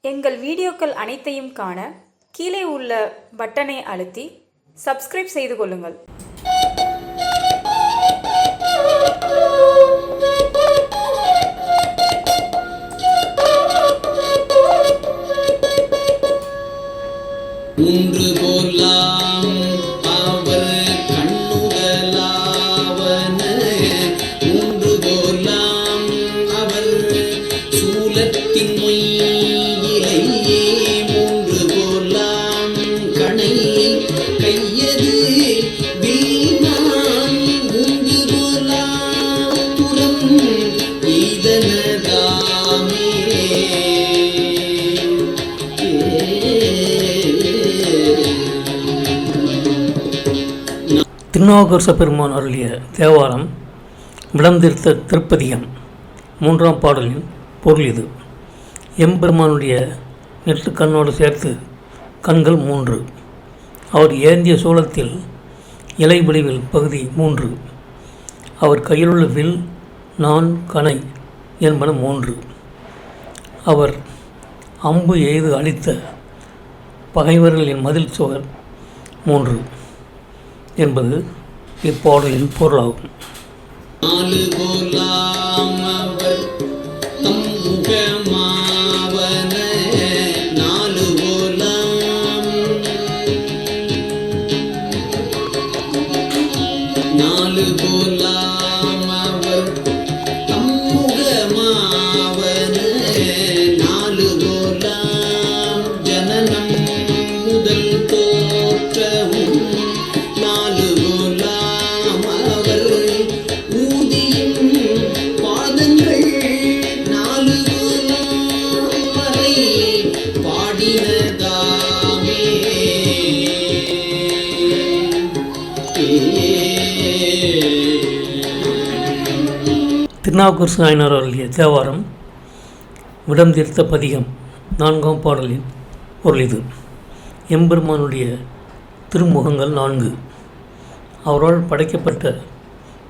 எங்கள் வீடியோக்கள் அனைத்தையும் காண கீழே உள்ள பட்டனை அழுத்தி சப்ஸ்கிரைப் செய்து கொள்ளுங்கள். ஒன்று போலாம் அவர் கண்ணுதலாவன, ஒன்று போலாம் அவர் சூலத்தின் மொய்யிலை, மூன்று போலாம் கணை கையது வீணாம், ஒன்று போலாம் புறம் இதனதாமே. திருநாவுக்கரசு பெருமான் அருளிய தேவாரம் விளந்திருத்த திருப்பதிகம் 3ஆம் பாடலின் பொருள் இது. எம்பெருமானுடைய நெற்று கண்ணோடு சேர்த்து கண்கள் 3. அவர் ஏந்திய சூலத்தில் இலை வடிவில் பகுதி 3. அவர் கையிலுள்ள வில் நான் கணை என்பன 3. அவர் அம்பு எய்து அளித்த பகைவர்களின் மதில் சுவர் 3 என்பது இப்பாடலின் பொருளாகும். நாலு போலாம் அவர் தம் முகமாவன, நாலு போலாம், நாலு போலாம் அவர் தம் முகமாவன, நாலு போலாம் ஜனனம் முதல் தோற்றவும், நாலு போலாம் அவர் ஊதியும் பாதங்கள், நாலு போலாம் வரை பாடினதாமே. திருநாவுக்கரசு நாயனார் அருளிய தேவாரம் விடந்தீர்த்த பதிகம் 4ஆம் பாடலின் பொருள் இது. எம்பெருமானுடைய திருமுகங்கள் 4. அவரால் படைக்கப்பட்ட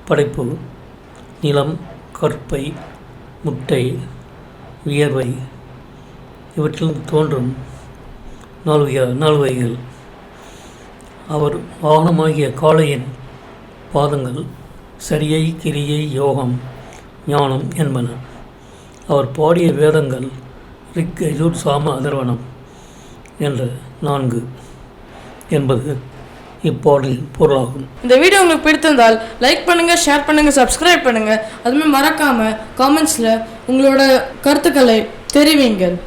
படைப்பு நிலம், கற்பை, முட்டை, வியர்வை இவற்றில் தோன்றும் 4 வகைகள். அவர் வாகனமாகிய காளையின் பாதங்கள் சரியை, கிரியை, யோகம், ஞானம் என்பன. அவர் பாடிய வேதங்கள் ரிக், யஜுர், சாம, அதர்வனம் என்ற 4 என்பது இப்பாடலின் பொருளாகும். இந்த வீடியோ உங்களுக்கு பிடித்திருந்தால் லைக் பண்ணுங்க, ஷேர் பண்ணுங்க, சப்ஸ்கிரைப் பண்ணுங்க. அதுமாதிரி மறக்காம காமெண்ட்ஸ்ல உங்களோட கருத்துக்களை தெரிவிங்கள்.